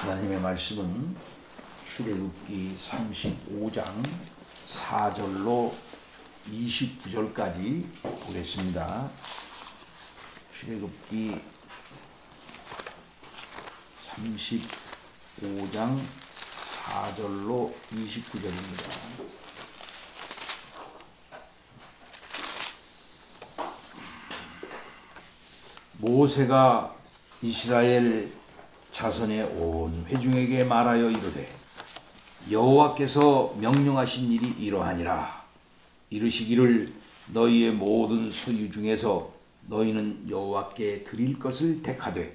하나님의 말씀은 출애굽기 35장 4절로 29절까지 보겠습니다. 출애굽기 35장 4절로 29절입니다. 모세가 이스라엘 자손의 온 회중에게 말하여 이르되 여호와께서 명령하신 일이 이러하니라. 이르시기를 너희의 모든 소유 중에서 너희는 여호와께 드릴 것을 택하되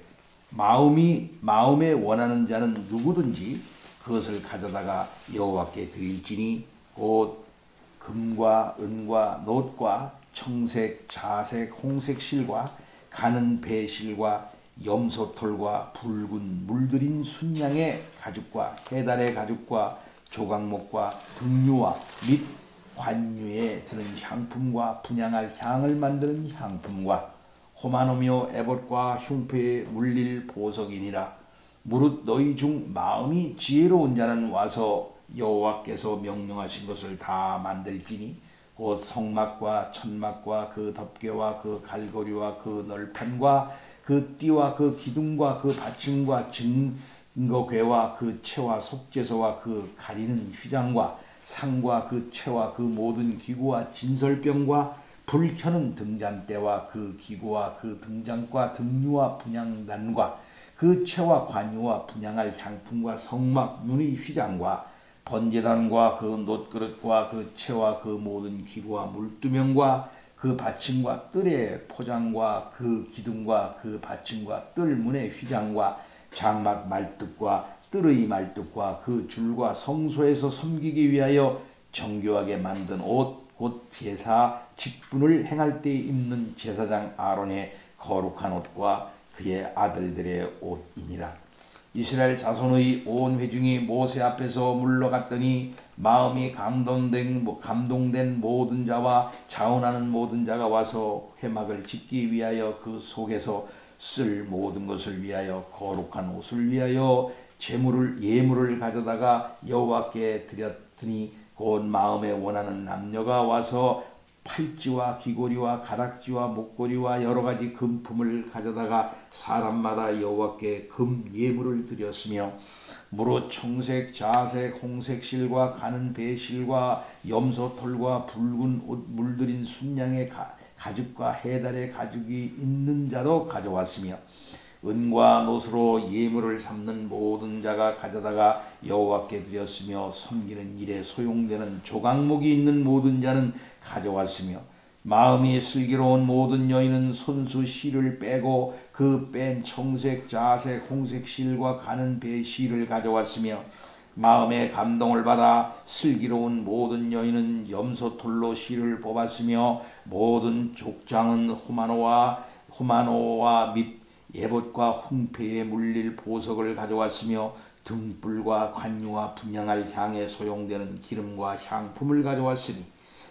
마음에 원하는 자는 누구든지 그것을 가져다가 여호와께 드릴지니 곧 금과 은과 놋과 청색, 자색, 홍색 실과 가는 배 실과 염소털과 붉은 물들인 순양의 가죽과 해달의 가죽과 조각목과 등류와 및 관유에 드는 향품과 분향할 향을 만드는 향품과 호마노며 에봇과 흉패에 물릴 보석이니라. 무릇 너희 중 마음이 지혜로운 자는 와서 여호와께서 명령하신 것을 다 만들지니 곧 성막과 천막과 그 덮개와 그 갈고리와 그 널판과 그 띠와 그 기둥과 그 받침과 증거궤와 그 채와 속죄소와 그 가리는 휘장과 상과 그 채와 그 모든 기구와 진설병과 불 켜는 등잔대와 그 기구와 그 등잔과 등류와 분향단과 그 채와 관유와 분향할 향품과 성막 눈의 휘장과 번제단과 그 놋그릇과 그 채와 그 모든 기구와 물두명과 그 받침과 뜰의 포장과 그 기둥과 그 받침과 뜰문의 휘장과 장막 말뚝과 뜰의 말뚝과 그 줄과 성소에서 섬기기 위하여 정교하게 만든 옷 곧 제사 직분을 행할 때 입는 제사장 아론의 거룩한 옷과 그의 아들들의 옷이니라. 이스라엘 자손의 온 회중이 모세 앞에서 물러갔더니 마음이 감동된 모든 자와 자원하는 모든 자가 와서 회막을 짓기 위하여 그 속에서 쓸 모든 것을 위하여 거룩한 옷을 위하여 예물을 가져다가 여호와께 드렸더니 곧 마음에 원하는 남녀가 와서 팔찌와 귀고리와 가락지와 목걸이와 여러가지 금품을 가져다가 사람마다 여호와께 금 예물을 드렸으며 무릇 청색, 자색, 홍색 실과 가는 배 실과 염소털과 붉은 옷 물들인 순양의 가죽과 해달의 가죽이 있는 자도 가져왔으며 은과 놋으로 예물을 삼는 모든 자가 가져다가 여호와께 드렸으며 섬기는 일에 소용되는 조각목이 있는 모든 자는 가져왔으며 마음이 슬기로운 모든 여인은 손수 실을 빼고 그 뺀 청색, 자색, 홍색 실과 가는 배 실을 가져왔으며 마음의 감동을 받아 슬기로운 모든 여인은 염소털로 실을 뽑았으며 모든 족장은 호마노와 및 예봇과 홍패에 물릴 보석을 가져왔으며 등불과 관유와 분향할 향에 소용되는 기름과 향품을 가져왔으니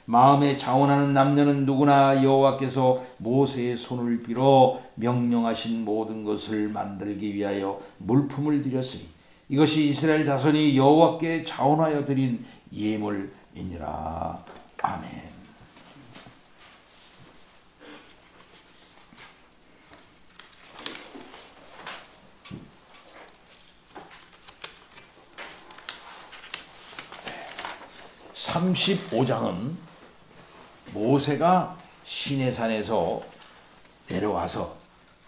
마음에 자원하는 남녀는 누구나 여호와께서 모세의 손을 빌어 명령하신 모든 것을 만들기 위하여 물품을 드렸으니 이것이 이스라엘 자손이 여호와께 자원하여 드린 예물이니라. 아멘. (35장은) 모세가 시내산에서 내려와서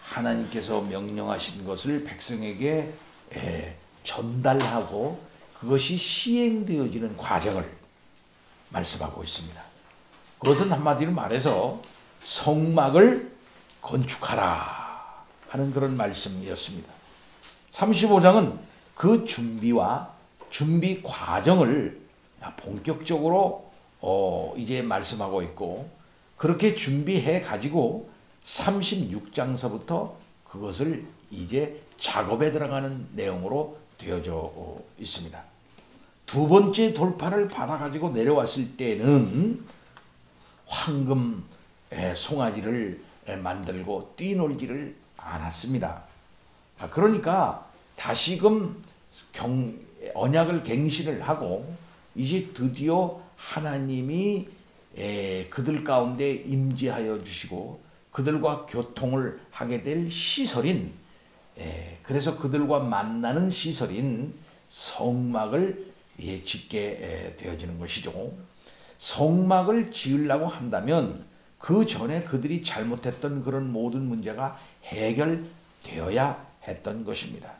하나님께서 명령하신 것을 백성에게 전달하고 그것이 시행되어지는 과정을 말씀하고 있습니다. 그것은 한마디로 말해서 성막을 건축하라 하는 그런 말씀이었습니다. 35장은 그 준비와 준비 과정을 본격적으로 이제 말씀하고 있고 그렇게 준비해 가지고 36장서부터 그것을 이제 작업에 들어가는 내용으로 되어져 있습니다. 두 번째 돌파를 받아 가지고 내려왔을 때는 황금 송아지를 만들고 뛰놀지를 않았습니다. 그러니까 다시금 언약을 갱신을 하고 이제 드디어 하나님이 그들 가운데 임재하여 주시고 그들과 교통을 하게 될 시설인, 그래서 그들과 만나는 시설인 성막을 짓게 되어지는 것이죠. 성막을 지으려고 한다면 그 전에 그들이 잘못했던 그런 모든 문제가 해결되어야 했던 것입니다.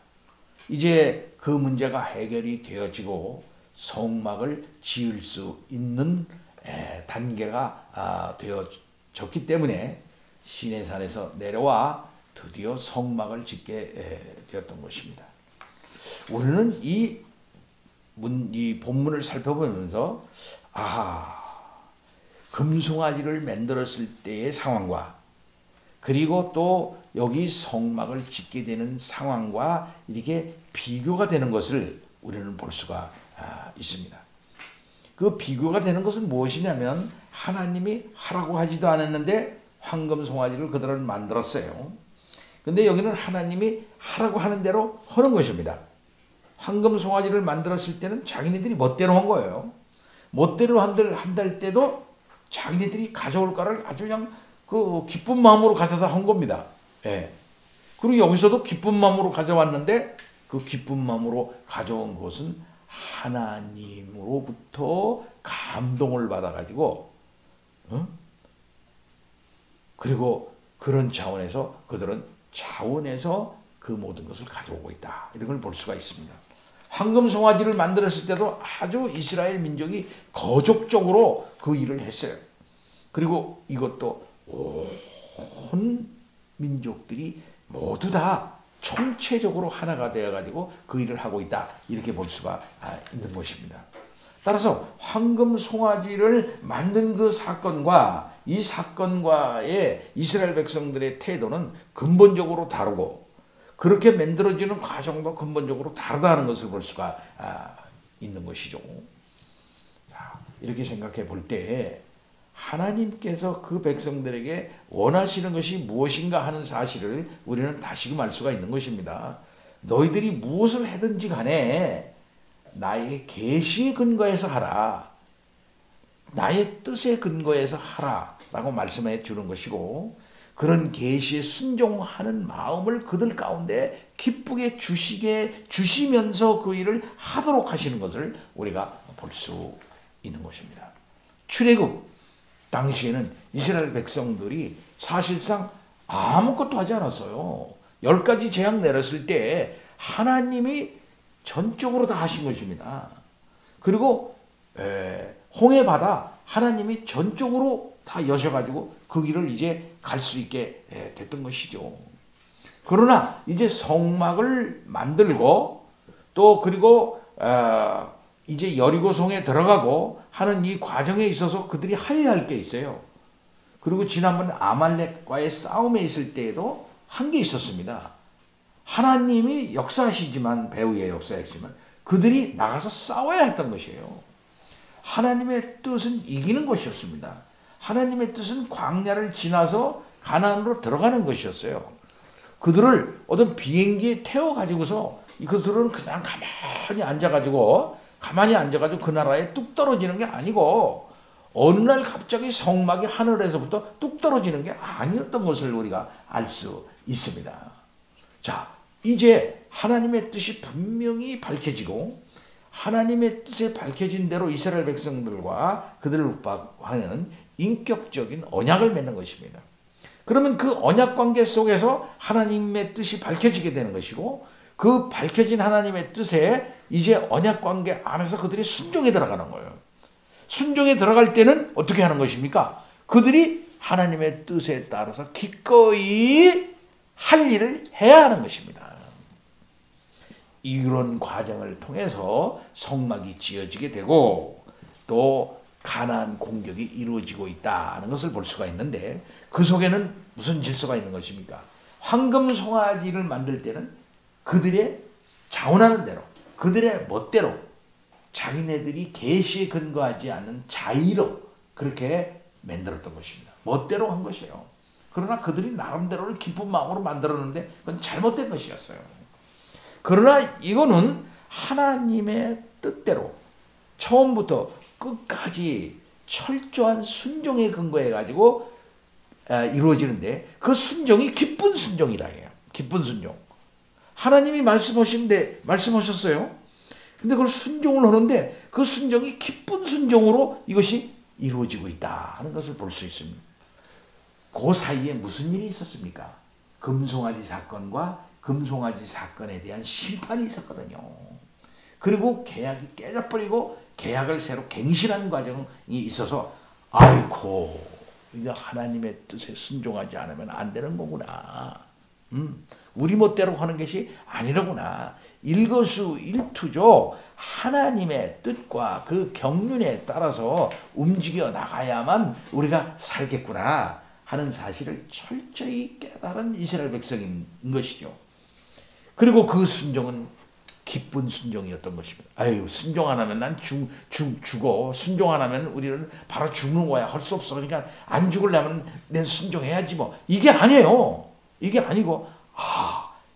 이제 그 문제가 해결이 되어지고 성막을 지을 수 있는 단계가 되어졌기 때문에 시내산에서 내려와 드디어 성막을 짓게 되었던 것입니다. 우리는 이 본문을 살펴보면서 금송아지를 만들었을 때의 상황과 그리고 또 여기 성막을 짓게 되는 상황과 이렇게 비교가 되는 것을 우리는 볼 수가 있습니다. 그 비교가 되는 것은 무엇이냐면 하나님이 하라고 하지도 않았는데 황금 송아지를 그들은 만들었어요. 근데 여기는 하나님이 하라고 하는 대로 하는 것입니다. 황금 송아지를 만들었을 때는 자기네들이 멋대로 한 거예요. 멋대로 한달 때도 자기네들이 가져올 거를 아주 그냥 그 기쁜 마음으로 가져다 한 겁니다. 그리고 여기서도 기쁜 마음으로 가져왔는데 그 기쁜 마음으로 가져온 것은 하나님으로부터 감동을 받아가지고, 그리고 그런 차원에서 그들은 차원에서 그 모든 것을 가져오고 있다. 이런 걸 볼 수가 있습니다. 황금 송아지를 만들었을 때도 아주 이스라엘 민족이 거족적으로 그 일을 했어요. 그리고 이것도 온 민족들이 모두 다 총체적으로 하나가 되어가지고 그 일을 하고 있다. 이렇게 볼 수가 있는 것입니다. 따라서 황금 송아지를 만든 그 사건과 이 사건과의 이스라엘 백성들의 태도는 근본적으로 다르고 그렇게 만들어지는 과정도 근본적으로 다르다는 것을 볼 수가 있는 것이죠. 이렇게 생각해 볼 때 하나님께서 그 백성들에게 원하시는 것이 무엇인가 하는 사실을 우리는 다시금 알 수가 있는 것입니다. 너희들이 무엇을 하든지 간에 나의 계시에 근거해서 하라. 나의 뜻에 근거해서 하라 라고 말씀해 주는 것이고 그런 계시에 순종하는 마음을 그들 가운데 기쁘게 주시면서 그 일을 하도록 하시는 것을 우리가 볼 수 있는 것입니다. 출애굽 당시에는 이스라엘 백성들이 사실상 아무것도 하지 않았어요. 10가지 재앙 내렸을 때 하나님이 전적으로 다 하신 것입니다. 그리고 홍해 바다 하나님이 전적으로 다 여셔가지고 그 길을 이제 갈 수 있게 됐던 것이죠. 그러나 이제 성막을 만들고 또 그리고 이제 여리고성에 들어가고 하는 이 과정에 있어서 그들이 하여야 할 게 있어요. 그리고 지난번 아말렉과의 싸움에 있을 때에도 한 게 있었습니다. 하나님이 역사하시지만 배후의 역사이지만 그들이 나가서 싸워야 했던 것이에요. 하나님의 뜻은 이기는 것이었습니다. 하나님의 뜻은 광야를 지나서 가나안으로 들어가는 것이었어요. 그들을 어떤 비행기에 태워가지고서 그들은 그냥 가만히 앉아가지고 그 나라에 뚝 떨어지는 게 아니고 어느 날 갑자기 성막이 하늘에서부터 뚝 떨어지는 게 아니었던 것을 우리가 알 수 있습니다. 자, 이제 하나님의 뜻이 분명히 밝혀지고 하나님의 뜻에 밝혀진 대로 이스라엘 백성들과 그들을 하는 인격적인 언약을 맺는 것입니다. 그러면 그 언약 관계 속에서 하나님의 뜻이 밝혀지게 되는 것이고 그 밝혀진 하나님의 뜻에 이제 언약 관계 안에서 그들이 순종에 들어가는 거예요. 순종에 들어갈 때는 어떻게 하는 것입니까? 그들이 하나님의 뜻에 따라서 기꺼이 할 일을 해야 하는 것입니다. 이런 과정을 통해서 성막이 지어지게 되고 또 가나안 공격이 이루어지고 있다는 것을 볼 수가 있는데 그 속에는 무슨 질서가 있는 것입니까? 황금 송아지를 만들 때는 그들의 자원하는 대로 그들의 멋대로 자기네들이 계시에 근거하지 않는 자의로 그렇게 만들었던 것입니다. 멋대로 한 것이에요. 그러나 그들이 나름대로를 기쁜 마음으로 만들었는데 그건 잘못된 것이었어요. 그러나 이거는 하나님의 뜻대로 처음부터 끝까지 철저한 순종에 근거해 가지고 이루어지는데, 그 순종이 기쁜 순종이라 해요. 기쁜 순종. 하나님이 말씀하셨어요. 근데 그걸 순종을 하는데 그 순종이 기쁜 순종으로 이것이 이루어지고 있다 하는 것을 볼 수 있습니다. 그 사이에 무슨 일이 있었습니까? 금송아지 사건과 금송아지 사건에 대한 심판이 있었거든요. 그리고 계약이 깨져버리고 계약을 새로 갱신하는 과정이 있어서, 아이고, 이거 하나님의 뜻에 순종하지 않으면 안 되는 거구나. 우리 멋대로 하는 것이 아니라구나. 일거수일투족 하나님의 뜻과 그 경륜에 따라서 움직여 나가야만 우리가 살겠구나 하는 사실을 철저히 깨달은 이스라엘 백성인 것이죠. 그리고 그 순종은 기쁜 순종이었던 것입니다. 아유, 순종 안 하면 난 죽어. 순종 안 하면 우리는 바로 죽는 거야. 할 수 없어. 그러니까 안 죽으려면 내 순종해야지 뭐. 이게 아니에요. 이게 아니고,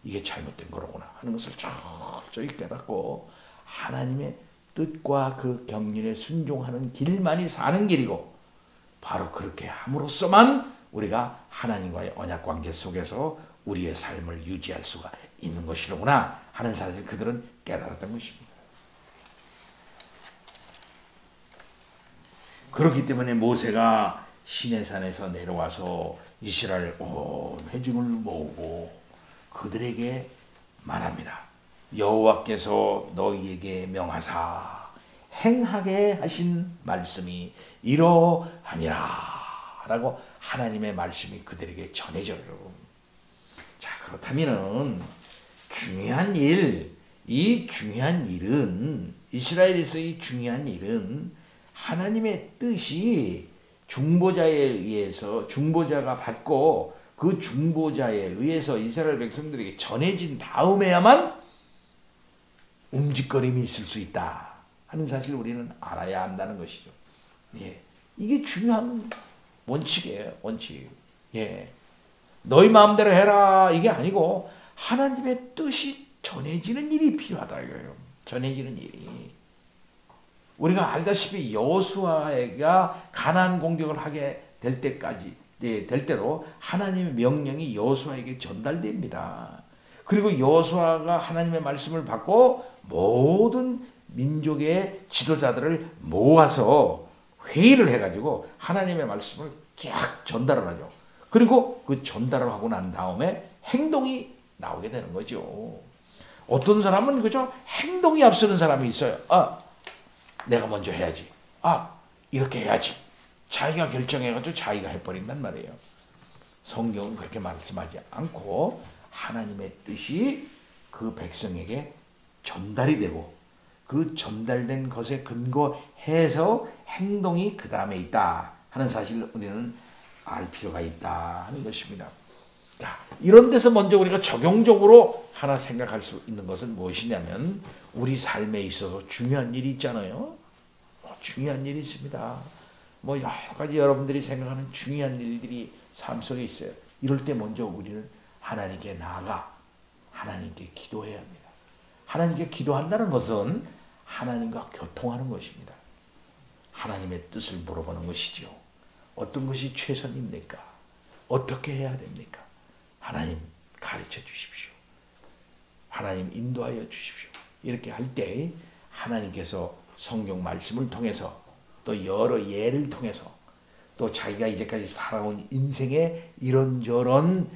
이게 잘못된 거로구나 하는 것을 철저히 깨닫고 하나님의 뜻과 그 경륜에 순종하는 길만이 사는 길이고, 바로 그렇게 함으로써만 우리가 하나님과의 언약 관계 속에서 우리의 삶을 유지할 수가 있는 것이로구나 하는 사실을 그들은 깨달았던 것입니다. 그렇기 때문에 모세가 시내산에서 내려와서 이스라엘 온 회중을 모으고 그들에게 말합니다. 여호와께서 너희에게 명하사 행하게 하신 말씀이 이러하니라 라고 하나님의 말씀이 그들에게 전해져요. 자, 그렇다면은 중요한 일, 이 중요한 일은, 이스라엘에서의 중요한 일은 하나님의 뜻이 중보자에 의해서, 중보자가 받고 그 중보자에 의해서 이스라엘 백성들에게 전해진 다음에야만 움직거림이 있을 수 있다 하는 사실을 우리는 알아야 한다는 것이죠. 예, 이게 중요한 원칙이에요. 원칙. 예, 너희 마음대로 해라 이게 아니고 하나님의 뜻이 전해지는 일이 필요하다 이거예요. 전해지는 일이. 우리가 알다시피 여호수아가 가나안 공격을 하게 될 때까지, 될 때로 하나님의 명령이 여호수아에게 전달됩니다. 그리고 여호수아가 하나님의 말씀을 받고 모든 민족의 지도자들을 모아서 회의를 해가지고 하나님의 말씀을 쫙 전달을 하죠. 그리고 그 전달을 하고 난 다음에 행동이 나오게 되는 거죠. 어떤 사람은 그죠? 행동이 앞서는 사람이 있어요. 내가 먼저 해야지. 이렇게 해야지. 자기가 결정해가지고 자기가 해버린단 말이에요. 성경은 그렇게 말씀하지 않고 하나님의 뜻이 그 백성에게 전달이 되고 그 전달된 것에 근거해서 행동이 그 다음에 있다 하는 사실을 우리는 알 필요가 있다 하는 것입니다. 자, 이런 데서 먼저 우리가 적용적으로 하나 생각할 수 있는 것은 무엇이냐면 우리 삶에 있어서 중요한 일이 있잖아요. 중요한 일이 있습니다. 여러 가지 여러분들이 생각하는 중요한 일들이 삶 속에 있어요. 이럴 때 먼저 우리는 하나님께 나아가 하나님께 기도해야 합니다. 하나님께 기도한다는 것은 하나님과 교통하는 것입니다. 하나님의 뜻을 물어보는 것이죠. 어떤 것이 최선입니까? 어떻게 해야 됩니까? 하나님 가르쳐 주십시오. 하나님 인도하여 주십시오. 이렇게 할 때 하나님께서 성경 말씀을 통해서 또 여러 예를 통해서 또 자기가 이제까지 살아온 인생의 이런저런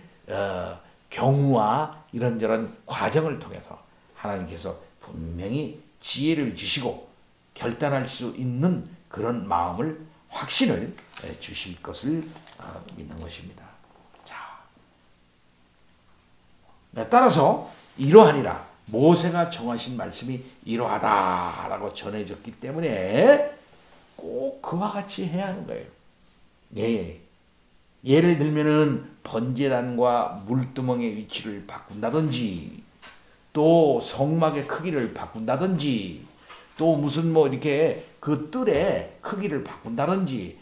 경우와 이런저런 과정을 통해서 하나님께서 분명히 지혜를 주시고 결단할 수 있는 그런 마음을, 확신을 주실 것을 믿는 것입니다. 자, 따라서 이러하니라, 모세가 정하신 말씀이 이러하다라고 전해졌기 때문에 꼭 그와 같이 해야 하는 거예요. 예. 예를 들면은 번제단과 물두멍의 위치를 바꾼다든지, 또 성막의 크기를 바꾼다든지, 또 무슨 이렇게 그 뜰의 크기를 바꾼다든지,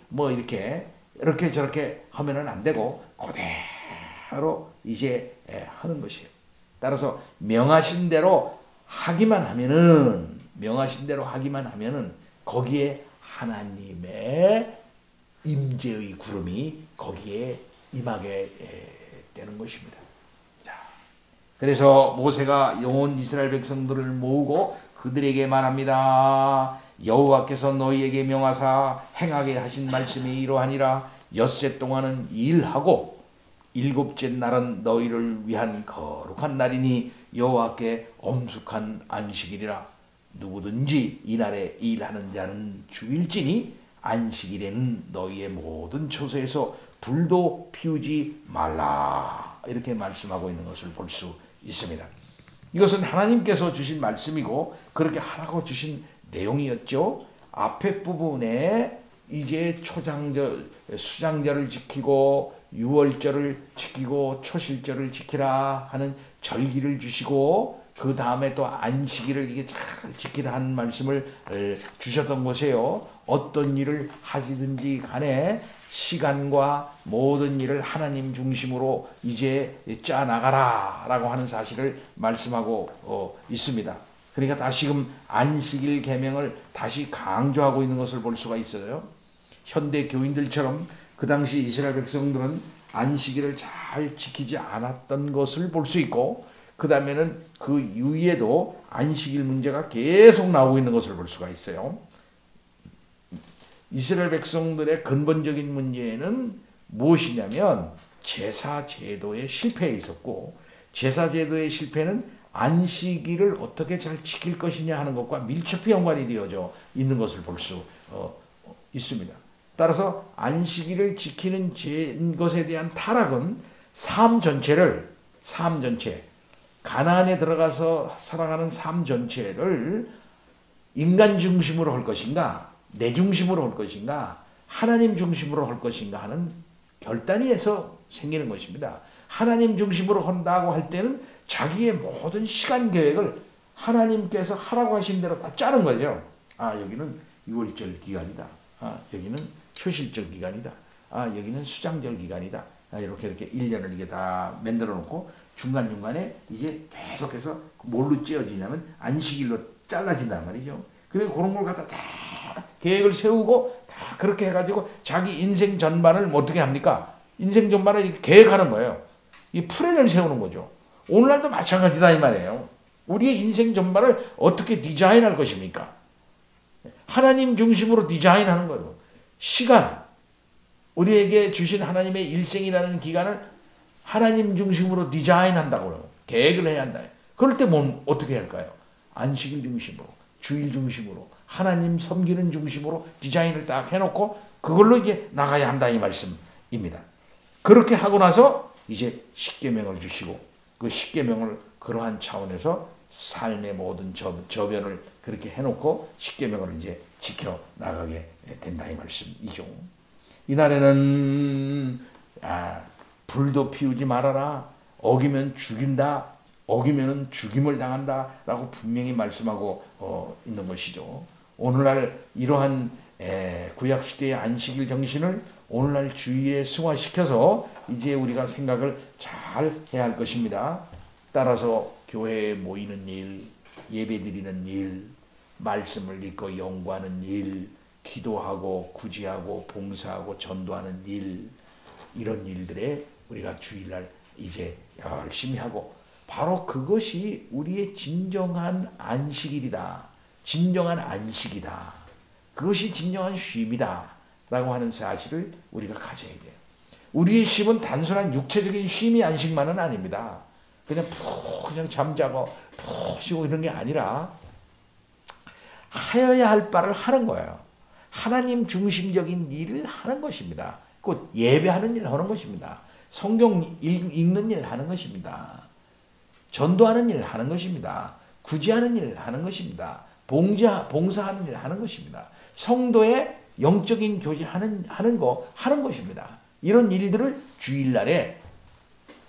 이렇게 저렇게 하면은 안 되고 그대로 이제 하는 것이에요. 따라서 명하신 대로 하기만 하면은, 명하신 대로 하기만 하면은 거기에 하나님의 임재의 구름이 거기에 임하게 되는 것입니다. 자, 그래서 모세가 온 이스라엘 백성들을 모으고 그들에게 말합니다. 여호와께서 너희에게 명하사 행하게 하신 말씀이 이러하니라. 엿새 동안은 일하고 일곱째 날은 너희를 위한 거룩한 날이니 여호와께 엄숙한 안식일이라. 누구든지 이날에 일하는 자는 죽일지니 안식일에는 너희의 모든 처소에서 불도 피우지 말라. 이렇게 말씀하고 있는 것을 볼 수 있습니다. 이것은 하나님께서 주신 말씀이고 그렇게 하라고 주신 내용이었죠. 앞에 부분에 이제 수장절을 지키고 유월절을 지키고 초실절을 지키라 하는 절기를 주시고 그 다음에 또 안식일을 이게 잘 지키라 하는 말씀을 주셨던 것이에요. 어떤 일을 하시든지 간에 시간과 모든 일을 하나님 중심으로 이제 짜나가라 라고 하는 사실을 말씀하고 있습니다. 그러니까 다시금 안식일 계명을 다시 강조하고 있는 것을 볼 수가 있어요. 현대 교인들처럼 그 당시 이스라엘 백성들은 안식일을 잘 지키지 않았던 것을 볼 수 있고 그 다음에는 그 이후에도 안식일 문제가 계속 나오고 있는 것을 볼 수가 있어요. 이스라엘 백성들의 근본적인 문제는 무엇이냐면 제사 제도의 실패에 있었고 제사 제도의 실패는 안식일을 어떻게 잘 지킬 것이냐 하는 것과 밀접히 연관이 되어져 있는 것을 볼 수 있습니다. 따라서 안식일을 지키는 것에 대한 타락은 삶 전체 가나안에 들어가서 살아가는 삶 전체를 인간 중심으로 할 것인가 내 중심으로 할 것인가 하나님 중심으로 할 것인가 하는 결단에서 생기는 것입니다. 하나님 중심으로 한다고 할 때는 자기의 모든 시간 계획을 하나님께서 하라고 하신 대로 다 짜는 거죠. 여기는 유월절 기간이다. 여기는 초실절 기간이다. 여기는 수장절 기간이다. 이렇게 1년을 이게 다 만들어 놓고 중간중간에 이제 계속해서 뭘로 찌어지냐면 안식일로 잘라진단 말이죠. 그래서 그런 걸 갖다 다 계획을 세우고 다 그렇게 해가지고 자기 인생 전반을 어떻게 합니까? 인생 전반을 이렇게 계획하는 거예요. 이 플랜을 세우는 거죠. 오늘날도 마찬가지다 이 말이에요. 우리의 인생 전반을 어떻게 디자인할 것입니까? 하나님 중심으로 디자인하는 거예요. 시간, 우리에게 주신 하나님의 일생이라는 기간을 하나님 중심으로 디자인한다고요. 계획을 해야 한다. 그럴 때 어떻게 할까요? 안식일 중심으로, 주일 중심으로, 하나님 섬기는 중심으로 디자인을 딱 해놓고 그걸로 이제 나가야 한다 이 말씀입니다. 그렇게 하고 나서 이제 십계명을 주시고 그 십계명을 그러한 차원에서 삶의 모든 저변을 그렇게 해놓고 십계명을 이제 지켜 나가게 된다 이 말씀이죠. 이날에는 불도 피우지 말아라. 어기면 죽인다. 어기면 죽임을 당한다. 라고 분명히 말씀하고 있는 것이죠. 오늘날 이러한 구약시대의 안식일 정신을 오늘날 주일에 승화시켜서 이제 우리가 생각을 잘 해야 할 것입니다. 따라서 교회에 모이는 일, 예배드리는 일, 말씀을 읽고 연구하는 일, 기도하고 구제하고 봉사하고 전도하는 일, 이런 일들에 우리가 주일날 이제 열심히 하고 바로 그것이 우리의 진정한 안식일이다. 진정한 안식이다. 그것이 진정한 쉼이다. 라고 하는 사실을 우리가 가져야 돼요. 우리의 쉼은 단순한 육체적인 쉼이 안식만은 아닙니다. 그냥 그냥 잠자고 푹 쉬고 이런 게 아니라 하여야 할 바를 하는 거예요. 하나님 중심적인 일을 하는 것입니다. 곧 예배하는 일을 하는 것입니다. 성경 읽는 일을 하는 것입니다. 전도하는 일을 하는 것입니다. 구제하는 일을 하는 것입니다. 봉사하는 일을 하는 것입니다. 성도의 영적인 교제하는 것입니다. 이런 일들을 주일날에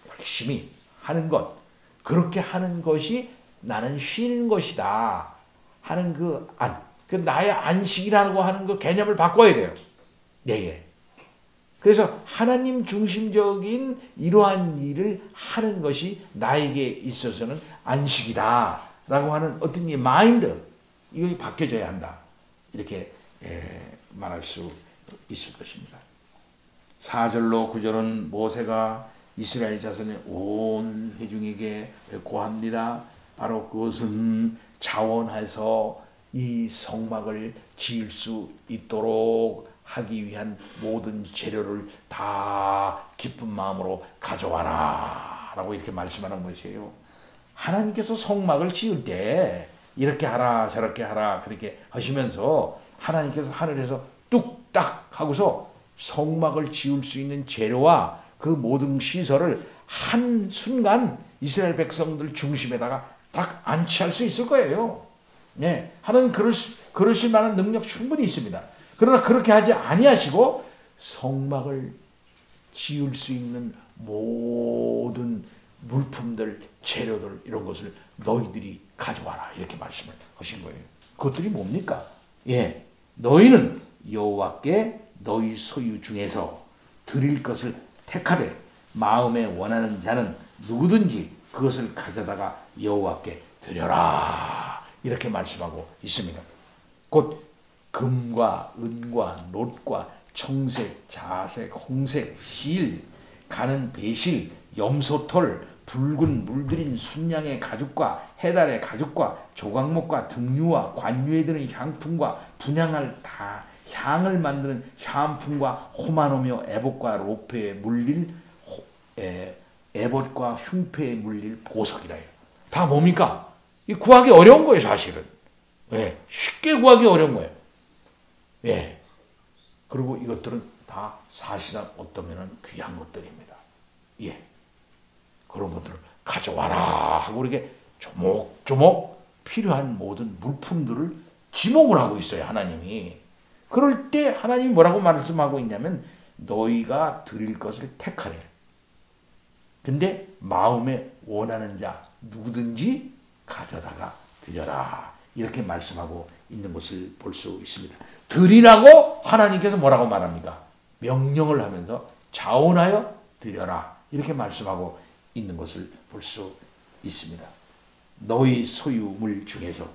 열심히 하는 것, 그렇게 하는 것이 나는 쉬는 것이다 하는 그 나의 안식이라고 하는 그 개념을 바꿔야 돼요. 네. 그래서 하나님 중심적인 이러한 일을 하는 것이 나에게 있어서는 안식이다 라고 하는 어떤 이 마인드, 이거 바뀌어져야 한다. 이렇게 말할 수 있을 것입니다. 4절로 9절은 모세가 이스라엘 자손의 온 회중에게 고합니다. 바로 그것은 자원해서 이 성막을 지을 수 있도록 하기 위한 모든 재료를 다 기쁜 마음으로 가져와라 라고 이렇게 말씀하는 것이에요. 하나님께서 성막을 지을 때 이렇게 하라 저렇게 하라 그렇게 하시면서 하나님께서 하늘에서 뚝딱 하고서 성막을 지을 수 있는 재료와 그 모든 시설을 한순간 이스라엘 백성들 중심에다가 딱 안치할 수 있을 거예요. 네, 하나님 그러실 만한 능력 충분히 있습니다. 그러나 그렇게 하지 아니하시고 성막을 지을 수 있는 모든 물품들, 재료들 이런 것을 너희들이 가져와라 이렇게 말씀을 하신 거예요. 그것들이 뭡니까? 예, 너희는 여호와께 너희 소유 중에서 드릴 것을 택하되 마음에 원하는 자는 누구든지 그것을 가져다가 여호와께 드려라 이렇게 말씀하고 있습니다. 곧 금과 은과 놋과 청색, 자색, 홍색, 실, 가는 배실, 염소털, 붉은 물들인 순양의 가죽과 해달의 가죽과 조각목과 등류와 관유에 드는 향품과 분향할 다 향을 만드는 샴품과 호마노며 에봇과 로페에 물릴 에봇과 흉패에 물릴 보석이라 해요. 다 뭡니까? 이 구하기 어려운 거예요, 사실은. 예, 쉽게 구하기 어려운 거예요. 예. 그리고 이것들은 다 사실상 어떠면 귀한 것들입니다. 예. 그런 것들을 가져와라 하고 이렇게 조목조목 필요한 모든 물품들을 지목을 하고 있어요, 하나님이. 그럴 때 하나님이 뭐라고 말씀하고 있냐면 너희가 드릴 것을 택하래. 근데 마음에 원하는 자 누구든지 가져다가 드려라. 이렇게 말씀하고 있는 것을 볼 수 있습니다. 드리라고 하나님께서 뭐라고 말합니까? 명령을 하면서 자원하여 드려라. 이렇게 말씀하고 있는 것을 볼 수 있습니다. 너희 소유물 중에서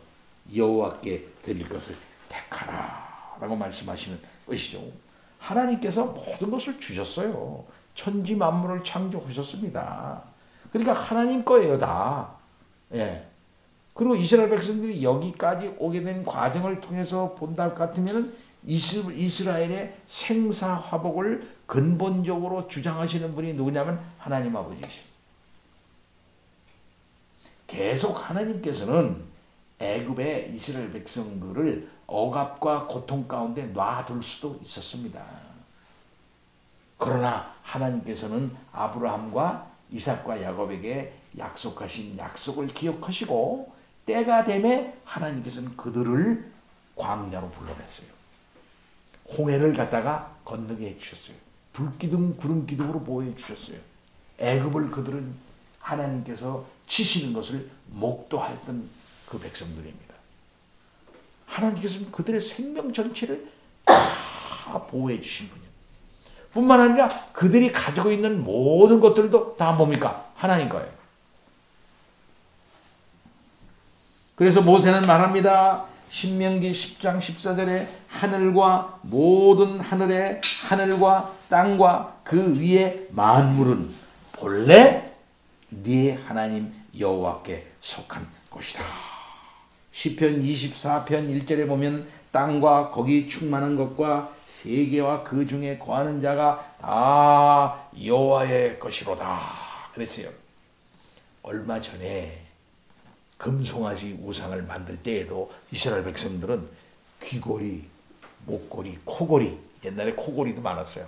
여호와께 드릴 것을 택하라 라고 말씀하시는 것이죠. 하나님께서 모든 것을 주셨어요. 천지 만물을 창조하셨습니다. 그러니까 하나님 거예요, 다. 예. 그리고 이스라엘 백성들이 여기까지 오게 된 과정을 통해서 본다 같으면 이스라엘의 생사화복을 근본적으로 주장하시는 분이 누구냐면 하나님 아버지이십니다. 계속 하나님께서는 애굽의 이스라엘 백성들을 억압과 고통 가운데 놔둘 수도 있었습니다. 그러나 하나님께서는 아브라함과 이삭과 야곱에게 약속하신 약속을 기억하시고 때가 되매 하나님께서는 그들을 광야로 불러냈어요. 홍해를 갖다가 건너게 해주셨어요. 불기둥 구름기둥으로 보호해 주셨어요. 애굽을 그들은 하나님께서 치시는 것을 목도했던 그 백성들입니다. 하나님께서는 그들의 생명 전체를 다 보호해 주신 분이에요. 뿐만 아니라 그들이 가지고 있는 모든 것들도 다 뭡니까? 하나님 거예요. 그래서 모세는 말합니다. 신명기 10장 14절에 하늘과 모든 하늘과 땅과 그 위의 만물은 본래 네 하나님 여호와께 속한 것이다. 시편 24편 1절에 보면 땅과 거기 충만한 것과 세계와 그 중에 거하는 자가 다 여호와의 것이로다 그랬어요. 얼마 전에 금송아지 우상을 만들 때에도 이스라엘 백성들은 귀걸이, 목걸이, 코걸이, 옛날에 코걸이도 많았어요.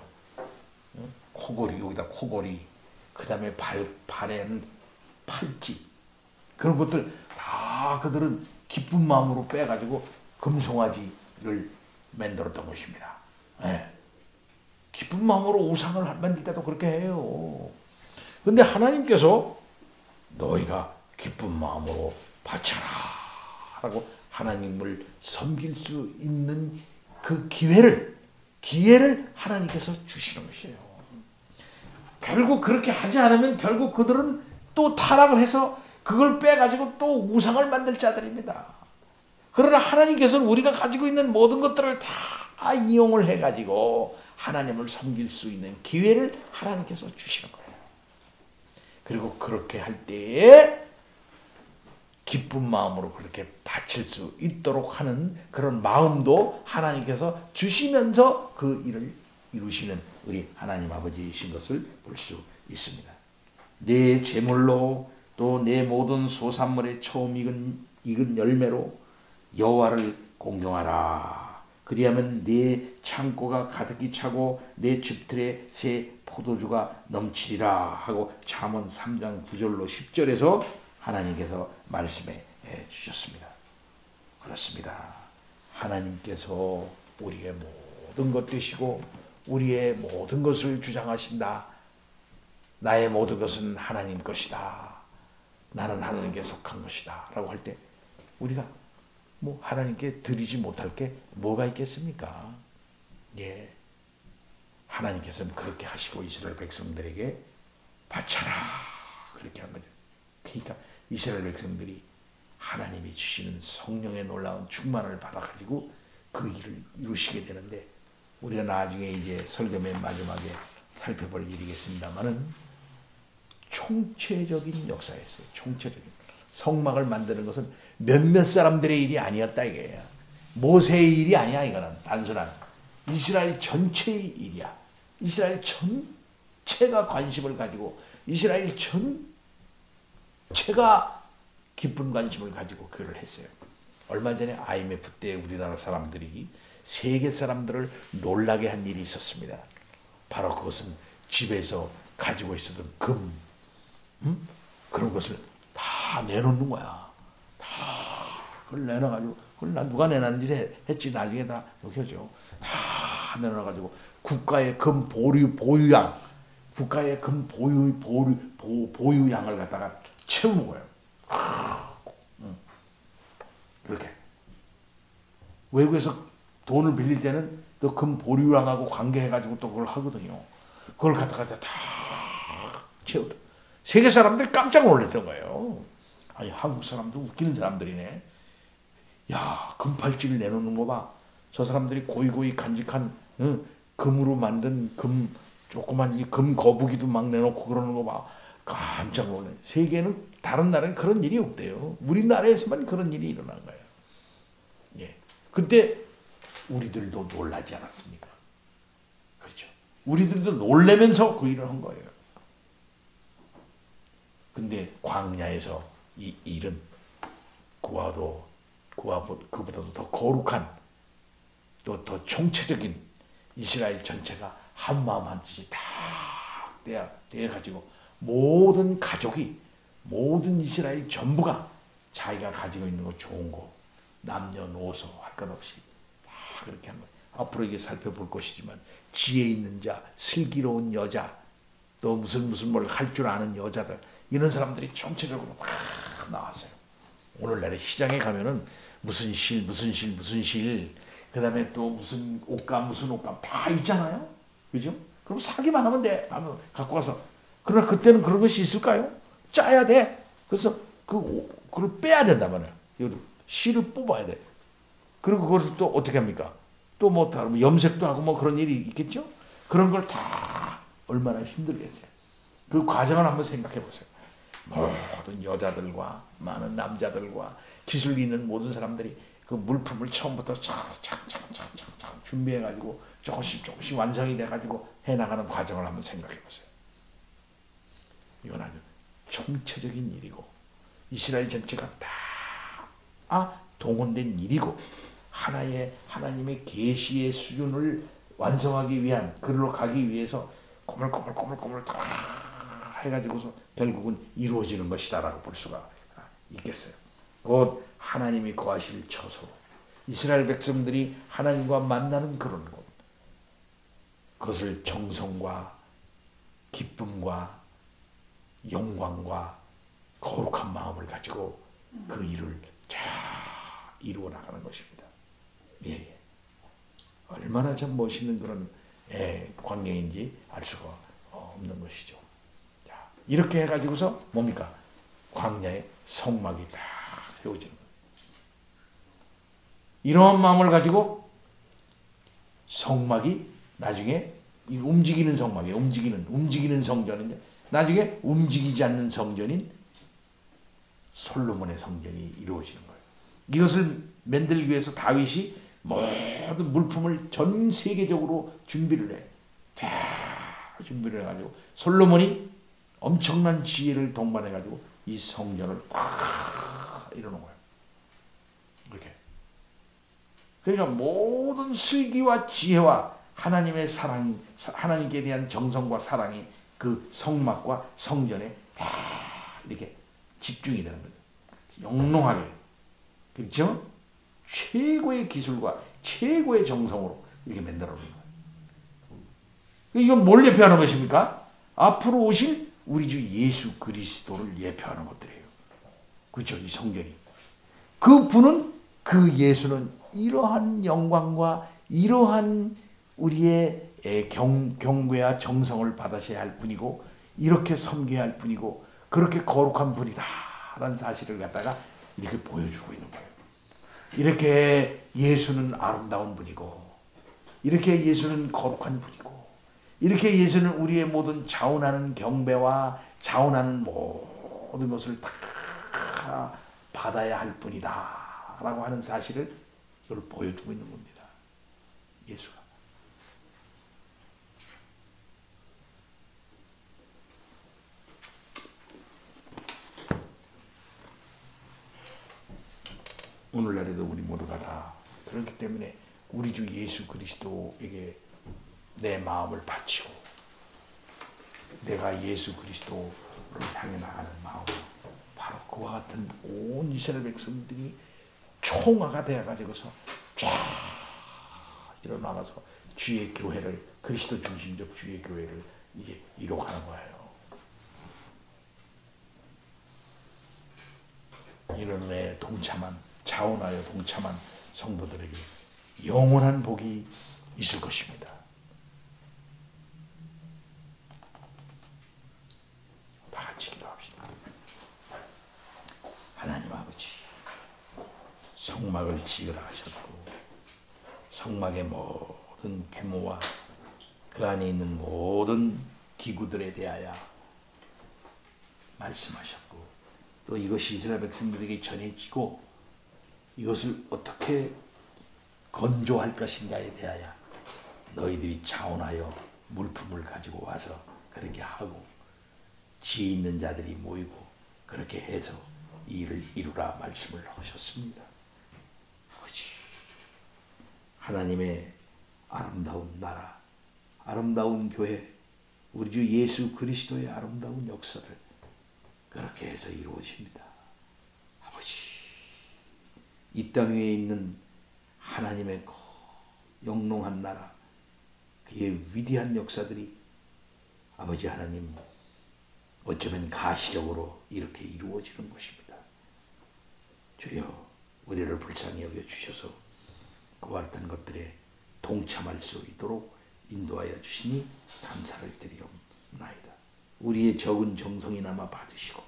코걸이, 여기다 코걸이, 그 다음에 발에는 팔찌, 그런 것들 다 그들은 기쁜 마음으로 빼가지고 금송아지를 만들었던 것입니다. 네. 기쁜 마음으로 우상을 만들 때도 그렇게 해요. 그런데 하나님께서 너희가 기쁜 마음으로 바쳐라 라고 하나님을 섬길 수 있는 그 기회를 하나님께서 주시는 것이에요. 결국 그렇게 하지 않으면 결국 그들은 또 타락을 해서 그걸 빼가지고 또 우상을 만들 자들입니다. 그러나 하나님께서는 우리가 가지고 있는 모든 것들을 다 이용을 해가지고 하나님을 섬길 수 있는 기회를 하나님께서 주시는 거예요. 그리고 그렇게 할 때에 기쁜 마음으로 그렇게 바칠 수 있도록 하는 그런 마음도 하나님께서 주시면서 그 일을 이루시는 우리 하나님 아버지이신 것을 볼 수 있습니다. 내 재물로 또 내 모든 소산물의 처음 익은 열매로 여호와를 공경하라. 그리하면 내 창고가 가득히 차고 내 집틀에 새 포도주가 넘치리라 하고 잠언 3장 9절로 10절에서 하나님께서 말씀해 주셨습니다. 그렇습니다. 하나님께서 우리의 모든 것 되시고 우리의 모든 것을 주장하신다. 나의 모든 것은 하나님 것이다. 나는 하나님께 속한 것이다. 라고 할 때 우리가 뭐 하나님께 드리지 못할 게 뭐가 있겠습니까? 예. 하나님께서는 그렇게 하시고 이스라엘 백성들에게 바쳐라. 그렇게 한 거죠. 그러니까 이스라엘 백성들이 하나님이 주시는 성령의 놀라운 충만을 받아가지고 그 일을 이루시게 되는데 우리가 나중에 이제 설교 맨 마지막에 살펴볼 일이겠습니다만은 총체적인 역사였어요. 총체적인. 성막을 만드는 것은 몇몇 사람들의 일이 아니었다 이거예요. 모세의 일이 아니야. 이거는 단순한 이스라엘 전체의 일이야. 이스라엘 전체가 관심을 가지고 이스라엘 전체가 기쁜 관심을 가지고 그걸 했어요. 얼마 전에 IMF 때 우리나라 사람들이 세계 사람들을 놀라게 한 일이 있었습니다. 바로 그것은 집에서 가지고 있었던 금, 그런 것을 다 내놓는 거야. 다 그걸 내놔가지고 그걸 누가 내놨는지 했지 나중에 다 여겨져. 다 내놔가지고 국가의 금 보유양, 국가의 금 보유양을 갖다가 채우는 거예요. 그렇게 외국에서 돈을 빌릴 때는 또 금 보유량하고 관계해가지고 또 그걸 하거든요. 그걸 갖다가 다 채우다. 세계 사람들이 깜짝 놀랐던 거예요. 아니 한국 사람도 웃기는 사람들이네. 야 금팔찌를 내놓는 거 봐. 저 사람들이 고이고이 간직한 금으로 만든 금 조그만 이 금 거북이도 막 내놓고 그러는 거 봐. 깜짝 놀래. 세계는 다른 나라는 그런 일이 없대요. 우리나라에서만 그런 일이 일어난 거예요. 예. 그때 우리들도 놀라지 않았습니까? 그렇죠. 우리들도 놀래면서 그 일을 한 거예요. 근데 광야에서 이 일은 그보다도 더 거룩한 또 더 총체적인 이스라엘 전체가 한 마음 한 뜻이 다 되어가지고 모든 가족이 모든 이스라엘 전부가 자기가 가지고 있는 거 좋은 거 남녀노소 할 것 없이 다 그렇게 한 거예요. 앞으로 이게 살펴볼 것이지만 지혜 있는 자, 슬기로운 여자, 또 무슨 뭘 할 줄 아는 여자들 이런 사람들이 총체적으로 다 나왔어요. 오늘날에 시장에 가면은 무슨 실, 그 다음에 또 무슨 옷감 다 있잖아요. 그죠? 그럼 사기만 하면 돼. 갖고 와서. 그러나 그때는 그런 것이 있을까요? 짜야 돼. 그래서 그걸 빼야 된단 말이야. 실을 뽑아야 돼. 그리고 그것을 또 어떻게 합니까? 또 뭐 다른 염색도 하고 뭐 그런 일이 있겠죠? 그런 걸 다 얼마나 힘들겠어요. 그 과정을 한번 생각해 보세요. 모든 여자들과 많은 남자들과 기술 있는 모든 사람들이 그 물품을 처음부터 차근차근 준비해가지고 조금씩 완성이 돼가지고 해나가는 과정을 한번 생각해 보세요. 이건 아주 총체적인 일이고 이스라엘 전체가 다 동원된 일이고 하나님의 계시의 수준을 완성하기 위한 그리로 가기 위해서 꼬물꼬물 다 해가지고서 결국은 이루어지는 것이다라고 볼 수가 있겠어요. 곧 하나님이 거하실 처소, 이스라엘 백성들이 하나님과 만나는 그런 곳, 그것을 정성과 기쁨과 영광과 거룩한 마음을 가지고 그 일을 잘 이루어 나가는 것입니다. 예. 얼마나 참 멋있는 그런 광경인지 알 수가 없는 것이죠. 자, 이렇게 해가지고서 뭡니까? 광야에 성막이 다 세워지는 거예요. 이러한 마음을 가지고 성막이 나중에 이 움직이는 성막이에요. 움직이는 성전은요. 나중에 움직이지 않는 성전인 솔로몬의 성전이 이루어지는 거예요. 이것을 만들기 위해서 다윗이 모든 물품을 전 세계적으로 준비를 해. 다 준비를 해가지고 솔로몬이 엄청난 지혜를 동반해가지고 이 성전을 딱 이루는 거예요. 이렇게. 그러니까 모든 슬기와 지혜와 하나님의 사랑, 하나님께 대한 정성과 사랑이 그 성막과 성전에 다 이렇게 집중이 되는 거죠. 영롱하게. 그렇죠? 최고의 기술과 최고의 정성으로 이렇게 만들어 놓은 거예요. 이건 뭘 예표하는 것입니까? 앞으로 오실 우리 주 예수 그리스도를 예표하는 것들이에요. 그렇죠? 이 성전이. 그 분은, 그 예수는 이러한 영광과 이러한 우리의 경배와 정성을 받으셔야 할 분이고, 이렇게 섬겨야 할 분이고, 그렇게 거룩한 분이다 라는 사실을 갖다가 이렇게 보여주고 있는 거예요. 이렇게 예수는 아름다운 분이고, 이렇게 예수는 거룩한 분이고, 이렇게 예수는 우리의 모든 자원하는 경배와 자원하는 모든 것을 다 받아야 할 분이다 라고 하는 사실을 이걸 보여주고 있는 겁니다. 예수가. 오늘날에도 우리 모두가 다 그렇기 때문에 우리 주 예수 그리스도에게 내 마음을 바치고 내가 예수 그리스도를 향해 나가는 마음, 바로 그와 같은 온 이스라엘 백성들이 총화가 되어가지고서 쫙 일어나가서 주의 교회를, 그리스도 중심적 주의 교회를 이게 이룩하는 거예요. 이런 애 자원하여 동참한 성도들에게 영원한 복이 있을 것입니다. 다 같이 기도합시다. 하나님 아버지, 성막을 지으라 하셨고 성막의 모든 규모와 그 안에 있는 모든 기구들에 대하여 말씀하셨고, 또 이것이 이스라엘 백성들에게 전해지고 이것을 어떻게 건조할 것인가에 대하여 너희들이 자원하여 물품을 가지고 와서 그렇게 하고 지혜 있는 자들이 모이고 그렇게 해서 이 일을 이루라 말씀을 하셨습니다. 아버지, 하나님의 아름다운 나라, 아름다운 교회, 우리 주 예수 그리스도의 아름다운 역사를 그렇게 해서 이루어집니다. 아버지, 이 땅 위에 있는 하나님의 영롱한 나라, 그의 위대한 역사들이 아버지 하나님 어쩌면 가시적으로 이렇게 이루어지는 것입니다. 주여, 우리를 불쌍히 여겨주셔서 그와 같은 것들에 동참할 수 있도록 인도하여 주시니 감사를 드리옵나이다. 우리의 적은 정성이나마 받으시고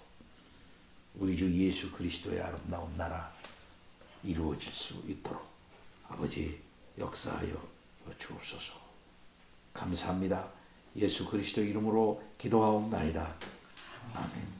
우리 주 예수 그리스도의 아름다운 나라 이루어질 수 있도록 아버지 역사하여 주옵소서. 감사합니다. 예수 그리스도 이름으로 기도하옵나이다. 아멘.